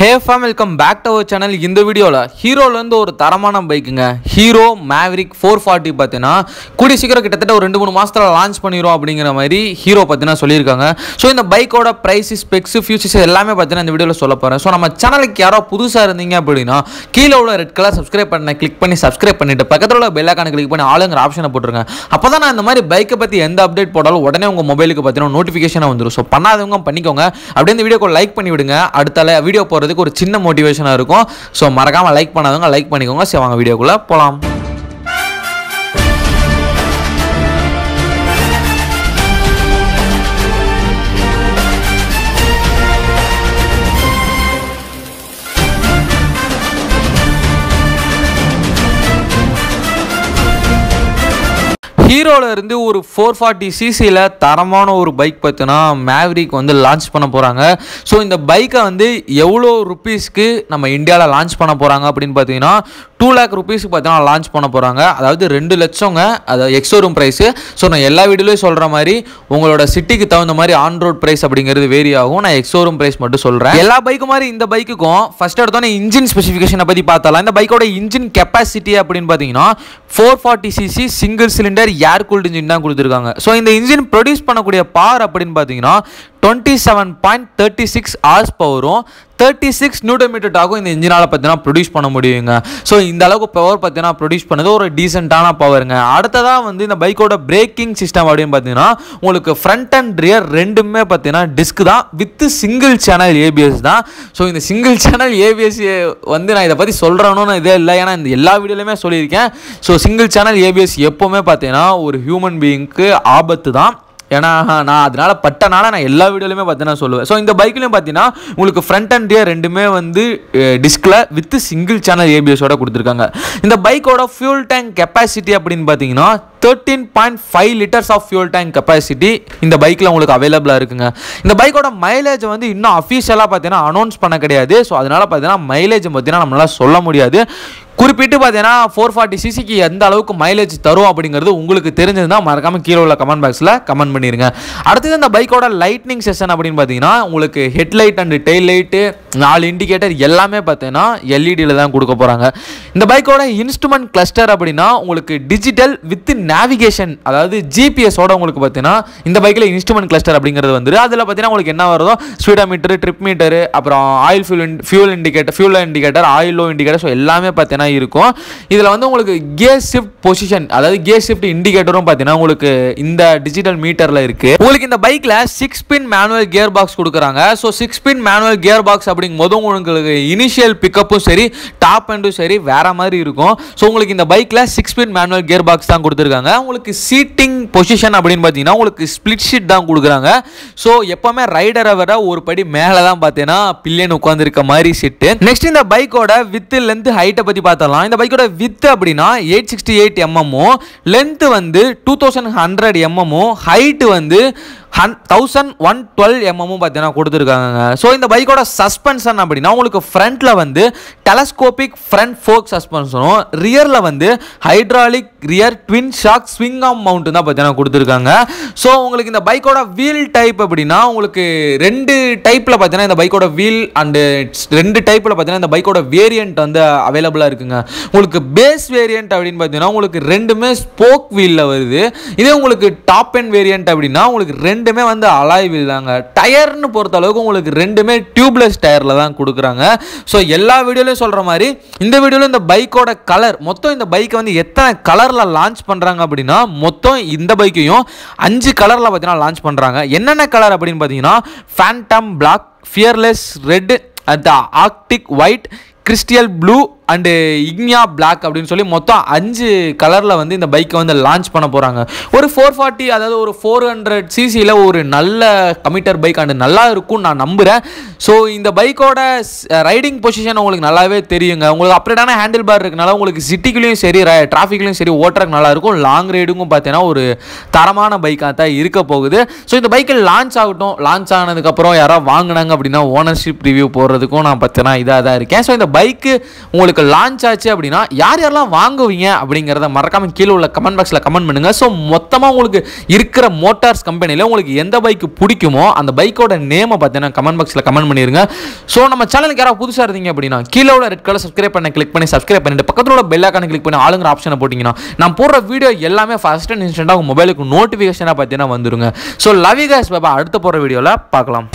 Hey fam, welcome back to our channel. இந்த வீடியோல ஹீரோல இருந்து ஒரு தரமான பைக்குங்க ஹீரோ மேவரிக் 440 பார்த்தீங்கன்னா கூடிய சீக்கிரம் கிட்டத்தட்ட ஒரு 2-3 மாசத்துல லான்ச் பண்ணிரும் அப்படிங்கிற மாதிரி ஹீரோ பார்த்தீங்கன்னா சொல்லியிருக்காங்க. ஸோ இந்த பைக்கோட பிரைஸ், ஸ்பெக்ஸ், ஃபியூச்சர்ஸ் எல்லாமே பார்த்தீங்கன்னா இந்த வீடியோவில் சொல்ல போகிறேன். ஸோ நம்ம சேனலுக்கு யாரோ புதுசாக இருந்தீங்க அப்படின்னா கீழே உள்ள ரெட் கலர் சப்ஸ்கிரைப் பண்ண கிளிக் பண்ணி சப்ஸ்கிரைப் பண்ணிட்டு பக்கத்தில் உள்ள பெல் ஐகானை கிளிக் பண்ணி ஆளுங்கிற ஆப்ஷனை போட்டுருங்க. அப்போ தான் நான் இந்த மாதிரி பைக்கை பற்றி எந்த அப்டேட் போட்டாலும் உடனே உங்கள் மொபைலுக்கு பார்த்தீங்கன்னா நோட்டிஃபிகேஷனாக வந்துடும். ஸோ பண்ணாதவங்க பண்ணிக்கோங்க. அப்படியே இந்த வீடியோக்கு லைக் பண்ணி விடுங்க. அடுத்த வீடியோ போகிறதுக்கு ஒரு சின்ன மோட்டிவேஷனாக இருக்கும். ஸோ மறக்காமல் லைக் பண்ணாதவங்க லைக் பண்ணிக்கோங்க. சரி வாங்க வீடியோக்குள்ளே போகலாம். ஹீரோல இருந்து ஒரு 440cc தரமான ஒரு பைக் பார்த்தீங்கன்னா மேவரிக் வந்து லான்ச் பண்ண போகிறாங்க. ஸோ இந்த பைக்கை வந்து எவ்வளோ ருப்பீஸ்க்கு நம்ம இந்தியாவில் லான்ச் பண்ண போகிறாங்க அப்படின்னு பார்த்தீங்கன்னா 2 lakh rupeesக்கு பார்த்தீங்கன்னா லான்ச் பண்ண போகிறாங்க. அதாவது 2 லட்சங்க, அதாவது எக்ஸோரூம் ப்ரைஸு. ஸோ நான் எல்லா வீடியோலையும் சொல்கிற மாதிரி உங்களோட சிட்டிக்கு தகுந்த மாதிரி ஆன் ரோட் ப்ரைஸ் அப்படிங்கிறது வேரி ஆகும். நான் எக்ஸோரூம் ப்ரைஸ் மட்டும் சொல்கிறேன். எல்லா பைக்கு மாதிரி இந்த பைக்குக்கும் ஃபர்ஸ்ட் எடுத்தோன்னே இன்ஜின் ஸ்பெசிஃபிகேஷனை பற்றி பார்த்தாலாம். இந்த பைக்கோட இன்ஜின் கெப்பாசிட்டி அப்படின்னு பார்த்தீங்கன்னா 440cc சிங்கிள் சிலிண்டர் ஏர் கூல்டு இன்ஜின் தான் கொடுத்துருக்காங்க. ஸோ இந்த இன்ஜின் ப்ரொடியூஸ் பண்ணக்கூடிய பவர் அப்படின்னு பார்த்தீங்கன்னா 27.36 ஹார்ஸ் பவரும் 36 நியூட்டன் மீட்டர் டாக்கும் இந்த இன்ஜினால் பார்த்தீங்கன்னா ப்ரொடியூஸ் பண்ண முடியுங்க. ஸோ இந்த அளவுக்கு பவர் பார்த்தீங்கன்னா ப்ரொடியூஸ் பண்ணது ஒரு டீசெண்டான பவருங்க. அடுத்ததாக வந்து இந்த பைக்கோட பிரேக்கிங் சிஸ்டம் அப்படின்னு பார்த்தீங்கன்னா உங்களுக்கு ஃப்ரண்ட் அண்ட் ரியர் ரெண்டுமே பார்த்தீங்கன்னா டிஸ்க் தான் வித் சிங்கிள் சேனல் ஏபிஎஸ் தான். ஸோ இந்த சிங்கிள் சேனல் ஏபிஎஸ் வந்து நான் இதை பற்றி சொல்கிறேன்னு இதே இல்லை, ஏன்னா இந்த எல்லா வீடியோலையுமே சொல்லியிருக்கேன். ஸோ சிங்கிள் சேனல் ஏபிஎஸ் எப்போவுமே பார்த்தீங்கன்னா ஒரு ஹியூமன் பீயிங்க்கு ஆபத்து தான். ஏன்னா நான் அதனால பட்டனால நான் எல்லா வீடியோலையுமே பார்த்தீங்கன்னா சொல்லுவேன். ஸோ இந்த பைக்லையும் பார்த்தீங்கன்னா உங்களுக்கு ஃப்ரண்ட் அண்ட் ரியர் ரெண்டுமே வந்து டிஸ்கில் வித் சிங்கிள் சேனல் ஏபிஎஸோட கொடுத்துருக்காங்க. இந்த பைக்கோட ஃபியூல் டேங்க் கெப்பாசிட்டி அப்படின்னு பார்த்தீங்கன்னா 13.5 litres of fuel tank capacity இந்த பைக்கில் உங்களுக்கு அவைலபிளாக இருக்குங்க. இந்த பைக்கோட மைலேஜ் வந்து இன்னும் அஃபிஷியலாக பார்த்தீங்கன்னா அனௌன்ஸ் பண்ண கிடையாது. ஸோ அதனால் பார்த்தீங்கன்னா மைலேஜ் பார்த்தீங்கன்னா நம்மளால் சொல்ல முடியாது. குறிப்பிட்டு பார்த்தீங்கன்னா 440cc எந்த அளவுக்கு மைலேஜ் தரும் அப்படிங்கிறது உங்களுக்கு தெரிஞ்சதுன்னா மறக்காமல் கீழே உள்ள கமெண்ட் பாக்ஸில் கமெண்ட் பண்ணிடுங்க. அடுத்தது இந்த பைக்கோட லைட்னிங் செஷன் அப்படின்னு பார்த்தீங்கன்னா உங்களுக்கு headlight and tail light 4 indicator எல்லாமே பார்த்தீங்கன்னா எல்இடியில் தான் கொடுக்க போகிறாங்க. இந்த பைக்கோட இன்ஸ்ட்ருமெண்ட் கிளஸ்டர் அப்படின்னா உங்களுக்கு டிஜிட்டல் வித் நேவிகேஷன், அதாவது ஜிபிஎஸோட உங்களுக்கு பார்த்தீங்கன்னா இந்த பைக்கில் இன்ஸ்ட்ருமெண்ட் கிளஸ்டர் அப்படிங்கிறது வந்துடும். அதில் பார்த்தீங்கன்னா உங்களுக்கு என்ன வருதோ ஸ்பீடோமீட்டர், ட்ரிப் மீட்டரு, அப்புறம் oil fuel indicator, oil low indicator, so எல்லாமே பார்த்தீங்கன்னா இருக்கும். இதில் வந்து உங்களுக்கு கியர் ஷிஃப்ட் பொசிஷன், அதாவது கியர் ஷிஃப்ட் இண்டிகேட்டரும் பார்த்தீங்கன்னா உங்களுக்கு இந்த டிஜிட்டல் மீட்டரில் இருக்கு. உங்களுக்கு இந்த பைக்கில் 6 ஸ்பின் மேனுவல் கியர் பாக்ஸ் கொடுக்குறாங்க. So 6 spin manual gear box அப்படிங்கும் போது உங்களுக்கு இனிஷியல் பிக்கப்பும் சரி டாப் எண்டும் சரி வேற மாதிரி இருக்கும். ஸோ உங்களுக்கு இந்த பைக்கில் 6 ஸ்பின் மேனுவல் கியர் பாக்ஸ் தான் கொடுத்துருக்காங்க. உங்களுக்கு சீட்டிங் பொசிஷன் அப்படின்னு பார்த்தீங்கன்னா உங்களுக்கு ஸ்பிளிட் ஷீட் தான் கொடுக்குறாங்க. ஸோ எப்பவுமே ரைடரை விட ஒரு படி மேலே தான் பார்த்தீங்கன்னா பில்லியன் உட்காந்துருக்க மாதிரி சீட்டு. நெக்ஸ்ட் இந்த பைக்கோட வித் லென்த் ஹைட்டை பற்றி பார்த்தலாம். இந்த பைக்கோட வித் அப்படின்னா 868 mm, லென்த் வந்து 2100 mm, ஹைட் வந்து 1112 mm பார்த்தீங்கன்னா கொடுத்துருக்காங்க. ஸோ இந்த பைக்கோட சஸ்பென்ஷன் அப்படின்னா உங்களுக்கு ஃப்ரண்ட்ல வந்து டெலஸ்கோபிக் ஃப்ரண்ட் ஃபோக் சஸ்பென்ஷனும் ரியரில் வந்து hydraulic rear twin shock swing arm mount தான் பார்த்தீங்கன்னா கொடுத்துருக்காங்க. ஸோ உங்களுக்கு இந்த பைக்கோட வீல் டைப் அப்படின்னா உங்களுக்கு 2 டைப்பில் பார்த்தீங்கன்னா இந்த பைக்கோட வீல் அண்டு 2 டைப்பில் பார்த்தீங்கன்னா இந்த பைக்கோட வேரியன்ட் வந்து அவைலபிளாக இருக்குங்க. உங்களுக்கு பேஸ் வேரியன்ட் அப்படின்னு பார்த்தீங்கன்னா உங்களுக்கு ரெண்டுமே ஸ்போக் வீலில் வருது. இதே உங்களுக்கு டாப் எண்ட் வேரியன்ட் அப்படின்னா உங்களுக்கு ரெண்டுமே வந்து அலாய் வீல் தாங்க. டயர்னு பொறுத்த அளவுக்கு உங்களுக்கு ரெண்டுமே டியூப்லெஸ் டயர்ல தான் கொடுக்குறாங்க. ஸோ எல்லா வீடியோலையும் சொல்ற மாதிரி இந்த வீடியோல இந்த பைக்கோட கலர் மொத்தம், இந்த பைக்கை வந்து எத்தனை கலர்ல லான்ச் பண்றாங்க அப்படின்னா மொத்தம் இந்த பைக்கையும் 5 கலர்ல பார்த்தீங்கன்னா லான்ச் பண்றாங்க. என்னென்ன கலர் அப்படின்னு பார்த்தீங்கன்னா phantom black, fearless red, arctic white, crystal blue and igneous black அப்படின்னு சொல்லி மொத்தம் 5 கலரில் வந்து இந்த பைக்கை வந்து லான்ச் பண்ண போகிறாங்க. ஒரு 440, அதாவது ஒரு 400cc ஒரு நல்ல கமிட்டர் பைக் அண்டு நல்லா இருக்கும்னு நான் நம்புகிறேன். ஸோ இந்த பைக்கோட ரைடிங் பொசிஷன் உங்களுக்கு நல்லாவே தெரியுங்க. உங்களுக்கு அப்ரேட்டான ஹேண்டில் பார் இருக்கனால உங்களுக்கு சிட்டிக்குள்ளேயும் சரி டிராஃபிக்லையும் சரி ஓட்டுறதுக்கு நல்லாயிருக்கும். லாங் ரைடுக்கும் பார்த்தீங்கன்னா ஒரு தரமான பைக்காக தான் இருக்க போகுது. ஸோ இந்த பைக்கில் லான்ச் ஆகட்டும். லான்ச் ஆனதுக்கப்புறம் யாராவது வாங்கினாங்க அப்படின்னா ஓனர்ஷிப் ரிவ்யூ போடுறதுக்கும் நான் பார்த்தீங்கன்னா இதாக தான் இருக்கேன். ஸோ இந்த பைக்கு உங்களுக்கு உங்களுக்கு லான்ச் ஆச்சு அப்படின்னா யாரெல்லாம் வாங்குவீங்க அப்படிங்கிறத மறக்காம கீழே உள்ள கமெண்ட் பாக்ஸில் கமெண்ட் பண்ணுங்க. ஸோ மொத்தமாக உங்களுக்கு இருக்கிற மோட்டார்ஸ் கம்பெனியில் உங்களுக்கு எந்த பைக் பிடிக்குமோ அந்த பைக்கோட நேமை பார்த்தீங்கன்னா கமெண்ட் பாக்ஸில் கமெண்ட் பண்ணிருங்க. ஸோ நம்ம சேனலுக்கு யாராவது புதுசாக இருந்தீங்க அப்படின்னா கீழே உள்ள ரெட் கலர் சப்ஸ்கிரைப் பண்ண கிளிக் பண்ணி சப்ஸ்கிரைப் பண்ணிட்டு பக்கத்தில் உள்ள பெல் ஐகானை கிளிக் பண்ணி ஆளுங்கிற ஆப்ஷனை போட்டிங்கன்னா நான் போடுற வீடியோ எல்லாமே ஃபர்ஸ்ட் அண்ட் இன்ஸ்டன்ட்டாக உங்கள் மொபைலுக்கு நோட்டிஃபிகேஷனாக பார்த்தீங்கன்னா வந்துருங்க. ஸோ லவ் யூ கைஸ், பாய். அடுத்த போகிற வீடியோவில் பார்க்கலாம்.